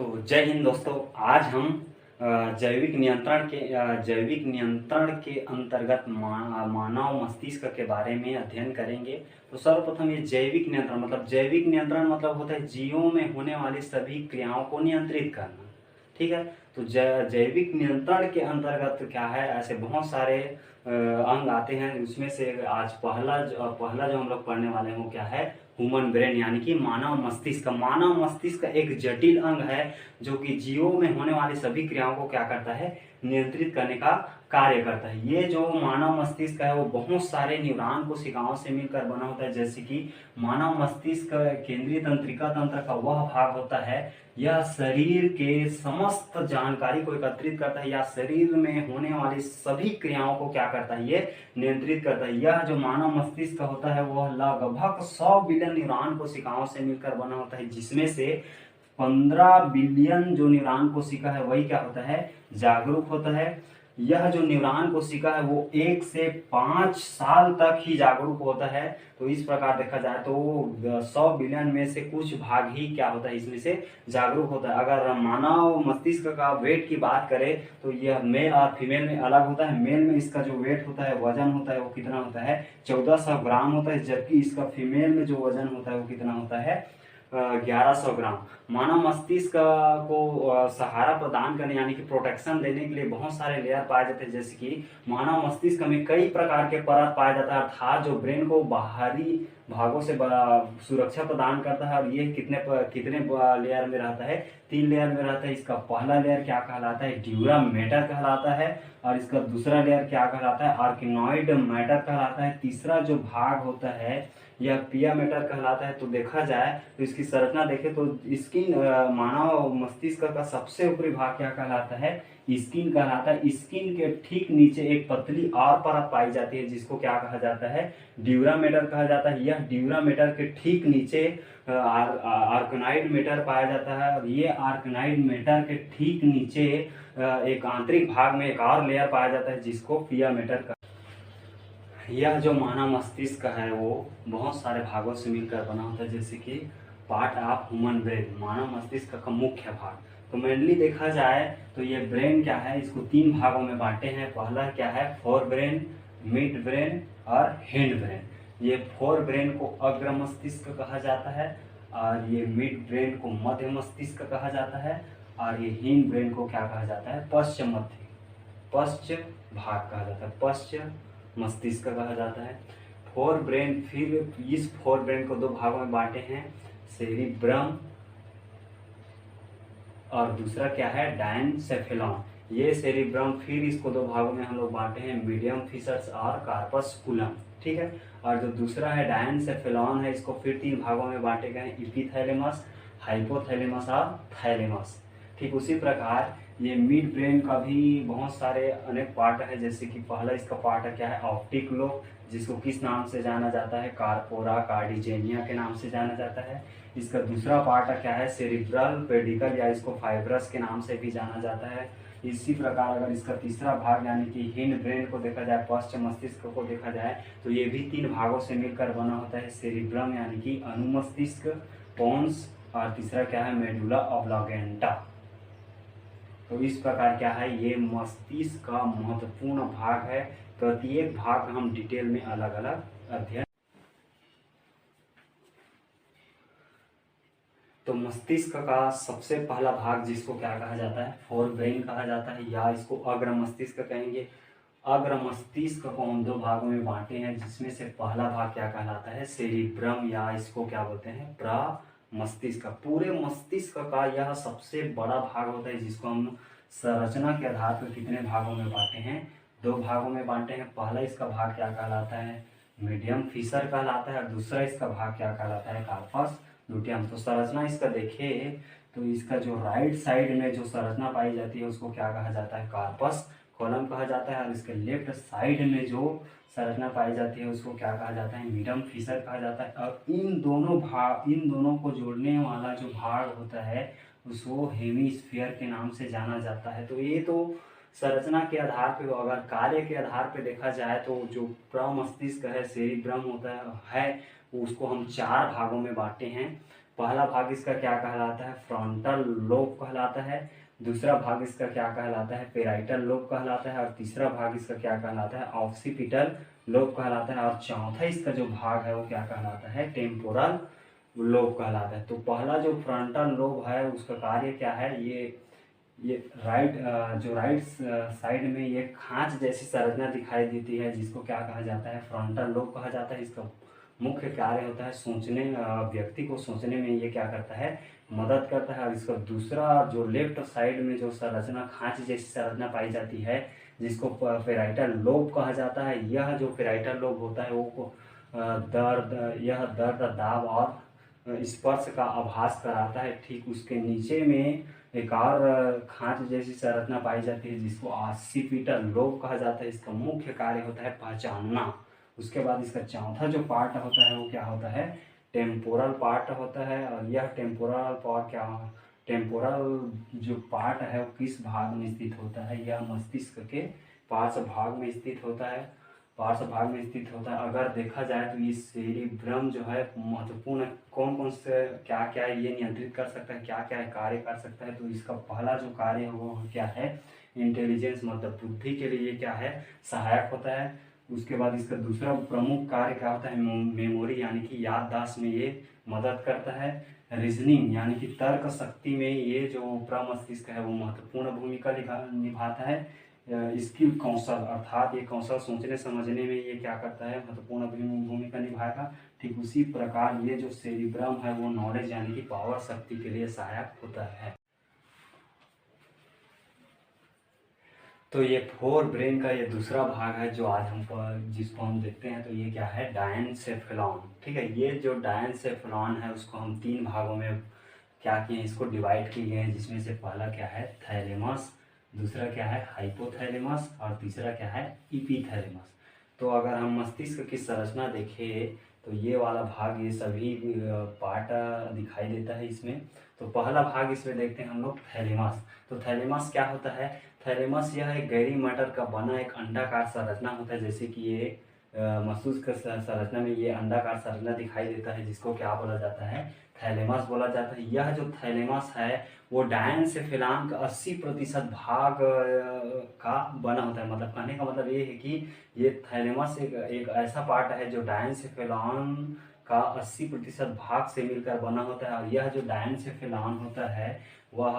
तो जय हिंद दोस्तों। आज हम जैविक नियंत्रण के अंतर्गत मानव मस्तिष्क के बारे में अध्ययन करेंगे। तो सर्वप्रथम ये जैविक नियंत्रण मतलब होता है जीवों में होने वाली सभी क्रियाओं को नियंत्रित करना। ठीक है। तो जैविक नियंत्रण के अंतर्गत क्या है, ऐसे बहुत सारे अंग आते हैं। उसमें से आज पहला जो हम लोग पढ़ने वाले हैं वो क्या है, ह्यूमन ब्रेन यानी कि मानव मस्तिष्क। मानव मस्तिष्क एक जटिल अंग है जो कि जीवों में होने वाली सभी क्रियाओं को क्या करता है, नियंत्रित करने का कार्य करता है। ये जो मानव मस्तिष्क है वो बहुत सारे न्यूरॉन कोशिकाओं से मिलकर बना होता है। जैसे कि मानव मस्तिष्क केंद्रीय तंत्रिका तंत्र का वह भाग होता है, यह शरीर के समस्त जानकारी को एकत्रित करता है या शरीर में होने वाली सभी क्रियाओं को क्या करता है, ये नियंत्रित करता है। यह जो मानव मस्तिष्क होता है वह लगभग 100 बिलियन न्यूरॉन कोशिकाओं से मिलकर बना होता है, जिसमें से 15 बिलियन जो न्यूरॉन कोशिका है वही क्या होता है, जागरूक होता है। यह जो न्यूरॉन कोशिका है वो 1 से 5 साल तक ही जागरूक होता है। तो इस प्रकार देखा जाए तो 100 बिलियन में से कुछ भाग ही क्या होता है, इसमें से जागरूक होता है। अगर मानव मस्तिष्क का वेट की बात करें तो यह मेल और फीमेल में अलग होता है। मेल में इसका जो वेट होता है, वजन होता है, वो कितना होता है, 1400 ग्राम होता है, जबकि इसका फीमेल में जो वजन होता है वो कितना होता है, 1100 ग्राम। मानव मस्तिष्क को सहारा प्रदान करने यानी कि प्रोटेक्शन देने के लिए बहुत सारे लेयर पाए जाते हैं। जैसे कि मानव मस्तिष्क में कई प्रकार के परत पाया जाता है, अर्थात जो ब्रेन को बाहरी भागों से सुरक्षा प्रदान करता है। और ये कितने लेयर में रहता है, 3 लेयर में रहता है। इसका पहला लेयर क्या कहलाता है, ड्यूरा मैटर कहलाता है, और इसका दूसरा लेयर क्या कहलाता है, आर्किनॉइड मैटर कहलाता है। तीसरा जो भाग होता है यह पिया मैटर कहलाता है। तो देखा जाए तो इसकी संरचना देखें तो स्किन, मानव मस्तिष्क का सबसे ऊपरी भाग क्या कहलाता है, स्किन कहलाता है। स्किन के ठीक नीचे एक पतली और परत पाई जाती है जिसको क्या कहा जाता है, ड्यूरा मैटर कहा जाता है। यह ड्यूरा मैटर के ठीक नीचे आर्कनाइड मैटर पाया जाता है, और ये आर्कनाइड मैटर के ठीक नीचे एक आंतरिक भाग में एक और लेयर पाया जाता है जिसको पिया मैटर। यह जो मानव मस्तिष्क है वो बहुत सारे भागों से मिलकर बना होता है। जैसे कि पार्ट ऑफ ह्यूमन ब्रेन, मानव मस्तिष्क का मुख्य भाग। तो मेनली देखा जाए तो ये ब्रेन क्या है, इसको 3 भागों में बांटे हैं। पहला क्या है, फोर ब्रेन, मिड ब्रेन और हिंड ब्रेन। ये फोर ब्रेन को अग्र मस्तिष्क कहा जाता है, और ये मिड ब्रेन को मध्य मस्तिष्क कहा जाता है, और ये हिंड ब्रेन को क्या कहा जाता है, पश्च भाग कहा जाता है, पश्च मस्तिष्क कहा जाता है। फोर ब्रेन, फिर इस फोर ब्रेन को 2 भागों में बांटे हैं, सेरिब्रम और दूसरा क्या है, डायनसेफेलॉन। ये सेरिब्रम, फिर इसको 2 भागों में हम लोग बांटे हैं, मीडियम फिशर्स और कार्पस्कुलम। ठीक है। और जो दूसरा है डायनसेफेलॉन है, इसको फिर 3 भागों में बांटे गए हैं, इपीथैलेमस, हाइपोथैलेमस और थैलेमस। ठीक उसी प्रकार ये मिड ब्रेन का भी बहुत सारे अनेक पार्ट है। जैसे कि पहला इसका पार्ट है क्या है, ऑप्टिक लोब, जिसको किस नाम से जाना जाता है, कार्पोरा कार्डिजेनिया के नाम से जाना जाता है। इसका दूसरा पार्ट है क्या है, सेरिब्रल पेडिकल, या इसको फाइब्रस के नाम से भी जाना जाता है। इसी प्रकार अगर इसका तीसरा भाग यानी कि हिंड ब्रेन को देखा जाए, पश्च मस्तिष्क को देखा जाए, तो ये भी 3 भागों से मिलकर बना होता है, सेरिब्रम यानी कि अनुमस्तिष्क, पोन्स, और तीसरा क्या है, मेडुला ऑब्लांगेटा। तो इस प्रकार क्या है, ये मस्तिष्क का महत्वपूर्ण भाग है। प्रत्येक भाग हम डिटेल में अलग अलग अध्ययन। तो मस्तिष्क का सबसे पहला भाग जिसको क्या कहा जाता है, फोर ब्रेन कहा जाता है, या इसको अग्र मस्तिष्क कहेंगे। अग्र मस्तिष्क को हम 2 भागों में बांटे हैं, जिसमें से पहला भाग क्या कहलाता है, सेरिब्रम, या इसको क्या बोलते हैं, प्रमस्तिष्क। पूरे मस्तिष्क का यह सबसे बड़ा भाग होता है, जिसको हम संरचना के आधार पर कितने भागों में बांटे हैं, 2 भागों में बांटे हैं। पहला इसका भाग क्या कहलाता है, मीडियम फिशर कहलाता है, और दूसरा इसका भाग क्या कहलाता है, कार्पस लुटियम। तो संरचना इसका देखें तो इसका जो राइट साइड में जो संरचना पाई जाती है उसको क्या कहा जाता है, कार्पस कॉलम कहा जाता है, और इसके लेफ्ट साइड में जो संरचना पाई जाती है उसको क्या कहा जाता है, मीडियम फिशर कहा जाता है। और इन दोनों को जोड़ने वाला जो भाग होता है उसको हेमीस्फीयर के नाम से जाना जाता है। तो ये तो संरचना के आधार पे, अगर कार्य के आधार पे देखा जाए तो जो प्रमस्तिष्क है, सेरिब्रम होता है उसको हम 4 भागों में बांटे हैं। पहला भाग इसका क्या कहलाता है, फ्रंटल लोब कहलाता है। दूसरा भाग इसका क्या कहलाता है, पेराइटल लोब कहलाता है। और तीसरा भाग इसका क्या कहलाता है, ऑक्सीपिटल लोब कहलाता है। और चौथा इसका जो भाग है वो क्या कहलाता है, टेम्पोरल लोब कहलाता है। तो पहला जो फ्रंटल लोब है उसका कार्य क्या है, ये जो राइट साइड में ये खांच जैसी संरचना दिखाई देती है, जिसको क्या कहा जाता है, फ्रंटल लोब कहा जाता है। इसका मुख्य कार्य होता है सोचने, व्यक्ति को सोचने में ये क्या करता है, मदद करता है। और इसका दूसरा जो लेफ्ट साइड में जो संरचना खांच जैसी संरचना पाई जाती है, जिसको पेराइटल लोब कहा जाता है, यह जो पेराइटल लोब होता है वो दर्द, दाब और स्पर्श का आभास कराता है। ठीक उसके नीचे में एक और खांच जैसी संरचना पाई जाती है, जिसको ऑक्सीपिटल लोब कहा जाता है। इसका मुख्य कार्य होता है पहचानना। उसके बाद इसका चौथा जो पार्ट होता है वो क्या होता है, टेम्पोरल पार्ट होता है। और यह टेम्पोरल जो पार्ट है वो किस भाग में स्थित होता है, यह मस्तिष्क के पार्श्व भाग में स्थित होता है। अगर देखा जाए तो ये सेरिब्रम जो है महत्वपूर्ण, कौन कौन से क्या क्या ये नियंत्रित कर सकता है, क्या क्या कार्य कर सकता है। तो इसका पहला जो कार्य है वो क्या है, इंटेलिजेंस, मतलब बुद्धि के लिए क्या है, सहायक होता है। उसके बाद इसका दूसरा प्रमुख कार्य क्या होता है, मेमोरी यानी कि याददाश्त में ये मदद करता है। रीजनिंग यानी कि तर्क शक्ति में ये जो प्रमस्तिष्क है वो महत्वपूर्ण भूमिका निभाता है। स्किल, कौशल, अर्थात ये कौशल सोचने समझने में ये क्या करता है, महत्वपूर्ण भूमिका निभाएगा। ठीक उसी प्रकार ये जो सेरिब्रम है वो नॉलेज यानी कि पावर, शक्ति के लिए सहायक होता है। तो ये फोर ब्रेन का ये दूसरा भाग है जो आज जिसको हम देखते हैं। तो ये क्या है, डायनसेफेलॉन। ठीक है, ये जो डायनसेफेलॉन है उसको हम तीन भागों में क्या किए हैं, इसको डिवाइड किए गए हैं। जिसमें से पहला क्या है, थैलेमस, दूसरा क्या है, हाइपोथैलेमस, और तीसरा क्या है, इपीथैलेमस। तो अगर हम मस्तिष्क की संरचना देखें तो ये वाला भाग, ये सभी पार्ट दिखाई देता है इसमें। तो पहला भाग इसमें देखते हैं हम लोग, थैलेमस। तो थैलेमस क्या होता है, थैलेमस यह एक गहरी मटर का बना एक अंडाकार संरचना होता है। जैसे कि ये मस्तिष्क संरचना में ये अंडाकार संरचना दिखाई देता है, जिसको क्या बोला जाता है, थैलेमस बोला जाता है। यह जो थैलेमस है वो डायनसेफेलॉन का 80% भाग का बना होता है। मतलब कहने का मतलब ये है कि ये थैलेमस एक ऐसा पार्ट है जो डायनसेफेलॉन का 80% भाग से मिलकर बना होता है। और यह जो डायनसेफेलॉन होता है वह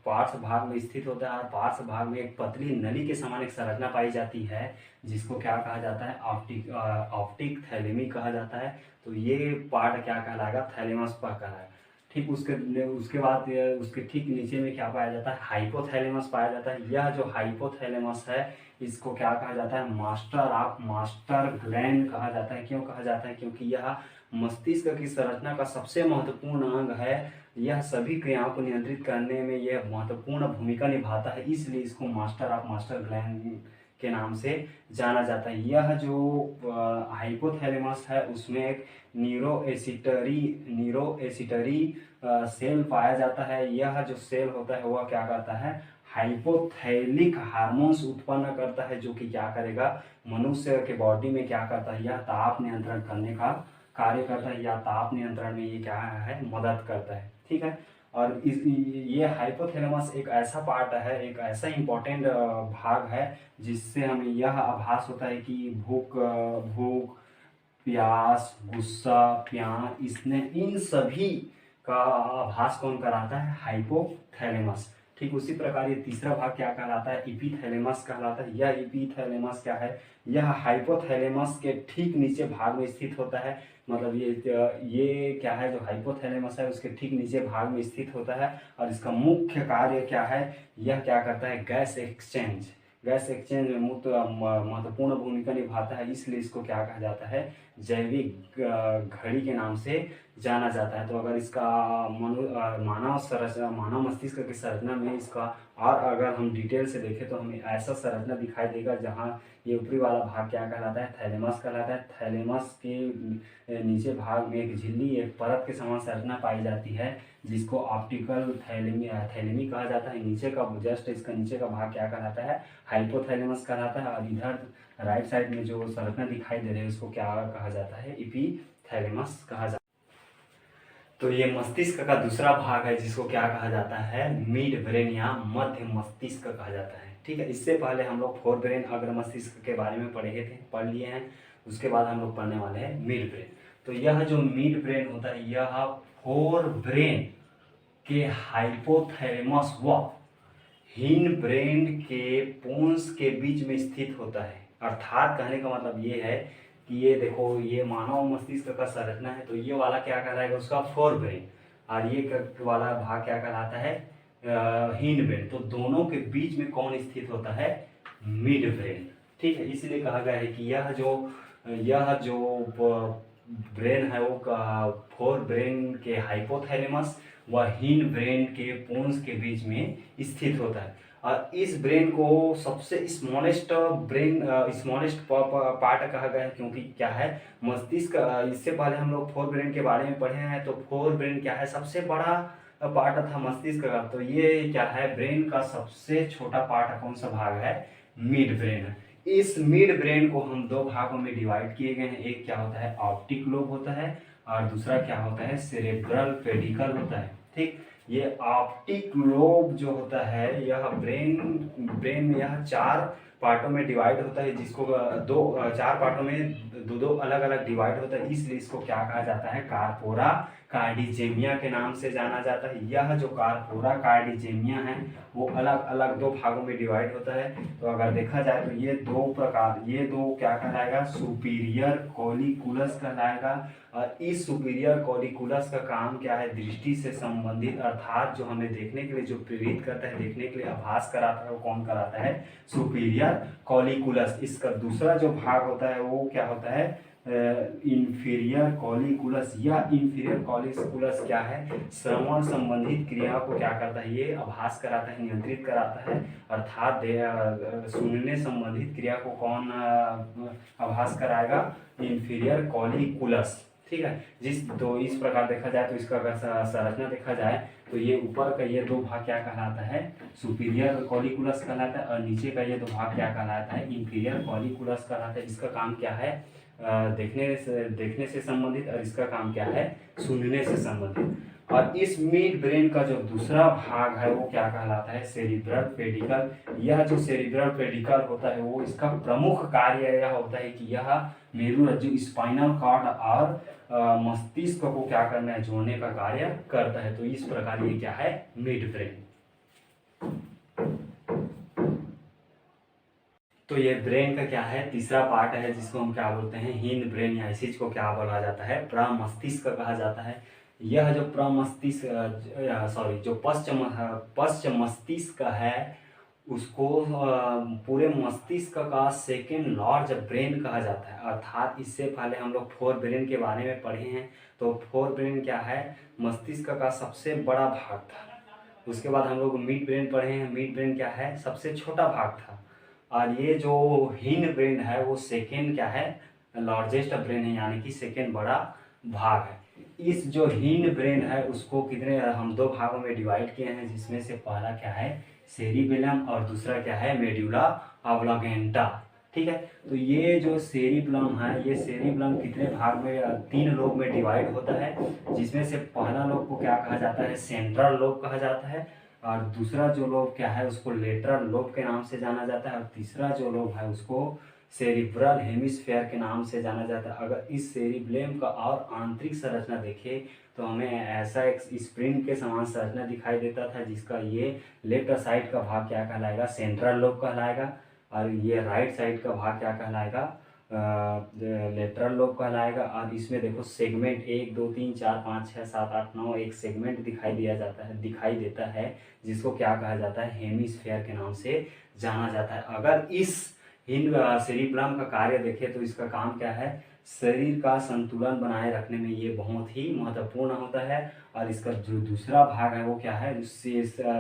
पार्श्व भाग में स्थित होता है। और पार्श्व भाग में एक पतली नली के समान एक संरचना पाई जाती है, जिसको क्या कहा जाता है, ऑप्टिक थैलेमी कहा जाता है। तो ये पार्ट क्या कहलाएगा, थैलेमस पर कहलाएगा। ठीक उसके बाद उसके ठीक नीचे में क्या पाया जाता है, हाइपोथैलेमस पाया जाता है। यह जो हाइपोथैलेमस है इसको क्या कहा जाता है, मास्टर ग्लैंड कहा जाता है। क्यों कहा जाता है, क्योंकि यह मस्तिष्क की संरचना का सबसे महत्वपूर्ण अंग है। यह सभी क्रियाओं को नियंत्रित करने में यह महत्वपूर्ण भूमिका निभाता है, इसलिए इसको मास्टर ग्लैंड के नाम से जाना जाता है। यह जो हाइपोथैलेमस है उसमें एक न्यूरोएसिटरी सेल पाया जाता है। यह जो सेल होता है वह क्या करता है, हाइपोथैलिक हार्मोन्स उत्पन्न करता है, जो कि क्या करेगा, मनुष्य के बॉडी में क्या करता है, यह ताप नियंत्रण करने का कार्य करता है, या ताप नियंत्रण में ये क्या है, मदद करता है। ठीक है, और ये हाइपोथैलेमस एक ऐसा पार्ट है, एक ऐसा इम्पोर्टेंट भाग है जिससे हमें यह आभास होता है कि भूख, प्यास, गुस्सा, प्यार, इसने इन सभी का आभास कौन कराता है, हाइपोथैलेमस। ठीक उसी प्रकार ये तीसरा भाग क्या कहलाता है, इपीथैलेमस कहलाता है। यह इपीथैलेमस क्या है, यह हाइपोथैलेमस के ठीक नीचे भाग में स्थित होता है। मतलब ये क्या है, जो हाइपोथैलेमस है उसके ठीक नीचे भाग में स्थित होता है। और इसका मुख्य कार्य क्या है, यह क्या करता है, गैस एक्सचेंज में महत्वपूर्ण भूमिका निभाता है। इसलिए इसको क्या कहा जाता है, जैविक घड़ी के नाम से जाना जाता है। तो अगर इसका मानव मस्तिष्क की संरचना में इसका और अगर हम डिटेल से देखें तो हमें ऐसा संरचना दिखाई देगा जहां ये ऊपरी वाला भाग क्या कहलाता है, थैलेमस कहलाता है। थैलेमस के नीचे भाग में एक झिल्ली, एक परत के समान संरचना पाई जाती है, जिसको ऑप्टिकल थैलेमी कहा जाता है। नीचे का जस्ट इसका नीचे का भाग क्या कहलाता है, हाइपोथैलेमस कहलाता है। और इधर राइट साइड में जो संरचना दिखाई दे रही है उसको क्या कहा जाता है, इपीथैलेमस कहा जाता है। तो ये मस्तिष्क का दूसरा भाग है जिसको क्या कहा जाता है, मिड ब्रेन या मध्य मस्तिष्क कहा जाता है। ठीक है, इससे पहले हम लोग फोर ब्रेन अग्र मस्तिष्क के बारे में पढ़ लिए हैं। उसके बाद हम लोग पढ़ने वाले हैं मिड ब्रेन। तो यह जो मिड ब्रेन होता है यह फोर ब्रेन के हाइपोथैलेमस व हिन ब्रेन के पोन्स के बीच में स्थित होता है। अर्थात कहने का मतलब ये है कि ये देखो, ये मानव मस्तिष्क का संरचना है, तो ये वाला क्या कहलाएगा, उसका फोर ब्रेन, और ये वाला भाग क्या कहलाता है, हिन ब्रेन। तो दोनों के बीच में कौन स्थित होता है, मिड ब्रेन। ठीक है, इसलिए कहा गया है कि यह जो ब्रेन है वो फोर ब्रेन के हाइपोथैलेमस व हिन ब्रेन के पोन्स के बीच में स्थित होता है। और इस ब्रेन को सबसे स्मॉलेस्ट पार्ट कहा गया है, क्योंकि क्या है, मस्तिष्क, इससे पहले हम लोग फोर ब्रेन के बारे में पढ़े हैं। तो फोर ब्रेन क्या है, सबसे बड़ा पार्ट था मस्तिष्क का, तो ये क्या है, ब्रेन का सबसे छोटा पार्ट कौन सा भाग है, मिड ब्रेन है। इस मिड ब्रेन को हम दो भागों में डिवाइड किए गए हैं। एक क्या होता है, ऑप्टिक लोब होता है, और दूसरा क्या होता है, सेरेब्रल पेडिकल होता है। ठीक, ये ऑप्टिक लोब जो होता है यह ब्रेन में यह चार पार्टों में डिवाइड होता है, जिसको चार पार्टों में दो अलग अलग डिवाइड होता है, इसलिए इसको क्या कहा जाता है, कार्पोरा कार्डिजेमिया के नाम से जाना जाता है। यह जो कार्पोरा कार्डिजेमिया है वो अलग अलग दो भागों में डिवाइड होता है। तो अगर देखा जाए तो ये दो क्या कहलाएगा, सुपीरियर कॉलिकुलस कहलाएगा। और इस सुपीरियर कॉलिकुलस का काम क्या है, दृष्टि से संबंधित, अर्थात जो हमें देखने के लिए जो प्रेरित करता है, देखने के लिए आभास कराता है, वो कौन कराता है, सुपीरियर कॉलिकुलस। इसका दूसरा जो भाग होता है वो क्या होता है, इंफीरियर कॉलिकुलस। यह इंफीरियर कॉलिकुलस क्या है, श्रवण संबंधित क्रिया को क्या करता है, ये आभास कराता है, नियंत्रित कराता है। अर्थात सुनने संबंधित क्रिया को कौन आभास कराएगा, इंफीरियर कॉलिकुलस। ठीक है, इस प्रकार देखा जाए तो इसका अगर संरचना देखा जाए तो ये ऊपर का ये दो भाग क्या कहलाता है, सुपीरियर कॉलिकुलस कहलाता है, और नीचे का ये दो भाग क्या कहलाता है, इंफीरियर कॉलिकुलस कहलाता है। इसका काम क्या है, देखने से संबंधित, और इसका काम क्या है, सुनने से संबंधित। और इस मिड ब्रेन का जो दूसरा भाग है वो क्या कहलाता है, सेरिब्रल पेडिकल। यह जो सेरिब्रल पेडिकल होता है वो इसका प्रमुख कार्य यह होता है कि यह मेरुरज्जु, स्पाइनल कॉर्ड और मस्तिष्क को क्या करना है, जोड़ने का कार्य करता है। तो इस प्रकार ये क्या है, मिड ब्रेन। तो ये ब्रेन का क्या है, तीसरा पार्ट है, जिसको हम क्या बोलते हैं, हिंद ब्रेन, या इसी को क्या बोला जाता है, प्रमस्तिष्क कहा जाता है। यह जो जो पश्च मस्तिष्क है उसको पूरे मस्तिष्क का सेकेंड लार्ज ब्रेन कहा जाता है। अर्थात इससे पहले हम लोग फोर ब्रेन के बारे में पढ़े हैं। तो फोर ब्रेन क्या है, मस्तिष्क का सबसे बड़ा भाग था। उसके बाद हम लोग मिड ब्रेन पढ़े हैं। मिड ब्रेन क्या है, सबसे छोटा भाग था। और ये जो हिंड ब्रेन है वो सेकेंड क्या है, लार्जेस्ट ब्रेन है, यानी कि सेकेंड बड़ा भाग है। इस जो हिंड ब्रेन है उसको हम दो भागों में डिवाइड किए हैं, जिसमें से पहला क्या है, सेरिबेलम, और दूसरा क्या है, मेडुला ऑब्लांगेटा। ठीक है, तो ये जो सेरिबेलम है, ये सेरिबेलम कितने भाग में, तीन लोब में डिवाइड होता है, जिसमें से पहला लोब को क्या कहा जाता है, सेंट्रल लोब कहा जाता है, और दूसरा जो लोब क्या है उसको लेटरल लोब के नाम से जाना जाता है, और तीसरा जो लोब है उसको सेरिब्रल हेमिस्फेयर के नाम से जाना जाता है। अगर इस सेरिब्लेम का और आंतरिक संरचना देखें तो हमें ऐसा एक स्प्रिंग के समान संरचना दिखाई देता था, जिसका ये लेफ्ट साइड का भाग क्या कहलाएगा, सेंट्रल लोब कहलाएगा, और ये राइट साइड का भाग क्या कहलाएगा, लेटरल लोब कहलाएगा। और इसमें देखो सेगमेंट 1 2 3 4 5 6 7 8 9 एक सेगमेंट दिखाई देता है, जिसको क्या कहा जाता है, हेमिस्फेयर के नाम से जाना जाता है। अगर इस सेरिब्रम का कार्य देखें तो इसका काम क्या है, शरीर का संतुलन बनाए रखने में ये बहुत ही महत्वपूर्ण होता है। और इसका जो दूसरा भाग है वो क्या है,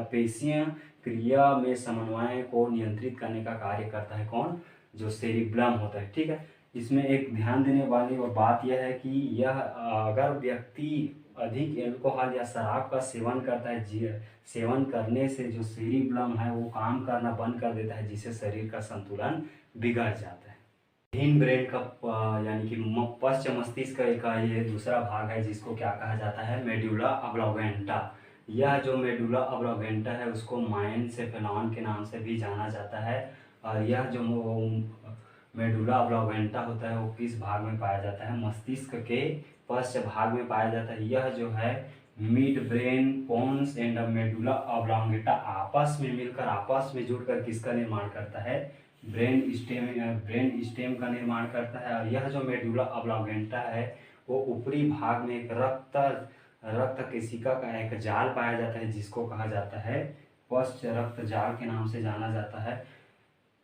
पेशियां क्रिया में समन्वय को नियंत्रित करने का कार्य करता है, कौन, जो सेरिब्रम होता है। ठीक है, इसमें एक ध्यान देने वाली बात यह है कि यह अगर व्यक्ति अधिक एल्कोहल या शराब का सेवन करता है, सेवन करने से जो सेरिब्रम है वो काम करना बंद कर देता है, जिससे शरीर का संतुलन बिगड़ जाता है। हिन ब्रेन का यानी कि पश्च मस्तिष्क का ये दूसरा भाग है जिसको क्या कहा जाता है, मेडुला ऑब्लांगेंटा। यह जो मेडुला ऑब्लांगेंटा है उसको माइनसेफेलॉन के नाम से भी जाना जाता है। और यह जो मेडुला ऑब्लांगेंटा होता है वो किस भाग में पाया जाता है, मस्तिष्क के पश्च भाग में पाया जाता है। यह जो है mid brain pons and medulla oblongata आपस में मिलकर, आपस में जुड़कर किसका निर्माण करता है, ब्रेन स्टेम का निर्माण करता है। और यह जो मेडुला ऑब्लांगेंटा है वो ऊपरी भाग में एक रक्त केशिका का एक जाल पाया जाता है जिसको कहा जाता है पश्च रक्त जाल के नाम से जाना जाता है।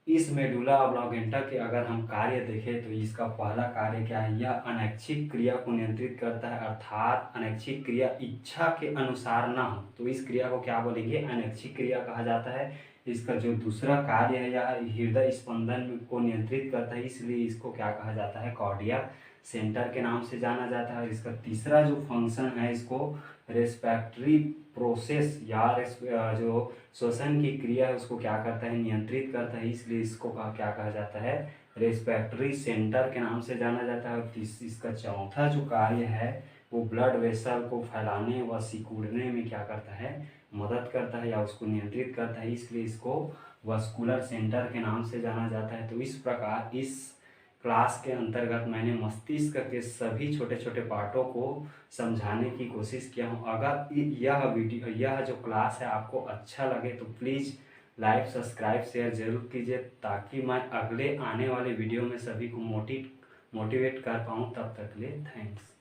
इस मेडुला ऑब्लांगेंटा के अगर हम कार्य देखें तो इसका पहला कार्य क्या है, यह अनैच्छिक क्रिया को नियंत्रित करता है, अर्थात अनैच्छिक क्रिया इच्छा के अनुसार ना हो तो इस क्रिया को क्या बोलेंगे, अनैच्छिक क्रिया कहा जाता है। इसका जो दूसरा कार्य है यह हृदय स्पंदन को नियंत्रित करता है, इसलिए इसको क्या कहा जाता है, कार्डियक सेंटर के नाम से जाना जाता है। इसका तीसरा जो फंक्शन है इसको रेस्पिरेटरी प्रोसेस या जो श्वसन की क्रिया है उसको क्या करता है, नियंत्रित करता है, इसलिए इसको क्या कहा जाता है, रेस्पिरेटरी सेंटर के नाम से जाना जाता है। और इसका चौथा जो कार्य है वो ब्लड वेसल को फैलाने व सिकुड़ने में क्या करता है, मदद करता है या उसको नियंत्रित करता है, इसलिए इसको वस्कुलर सेंटर के नाम से जाना जाता है। तो इस प्रकार इस क्लास के अंतर्गत मैंने मस्तिष्क के सभी छोटे छोटे पार्टों को समझाने की कोशिश किया हूँ। अगर यह जो क्लास है आपको अच्छा लगे तो प्लीज़ लाइक सब्सक्राइब शेयर ज़रूर कीजिए ताकि मैं अगले आने वाले वीडियो में सभी को मोटिवेट कर पाऊँ। तब तक के लिए थैंक्स।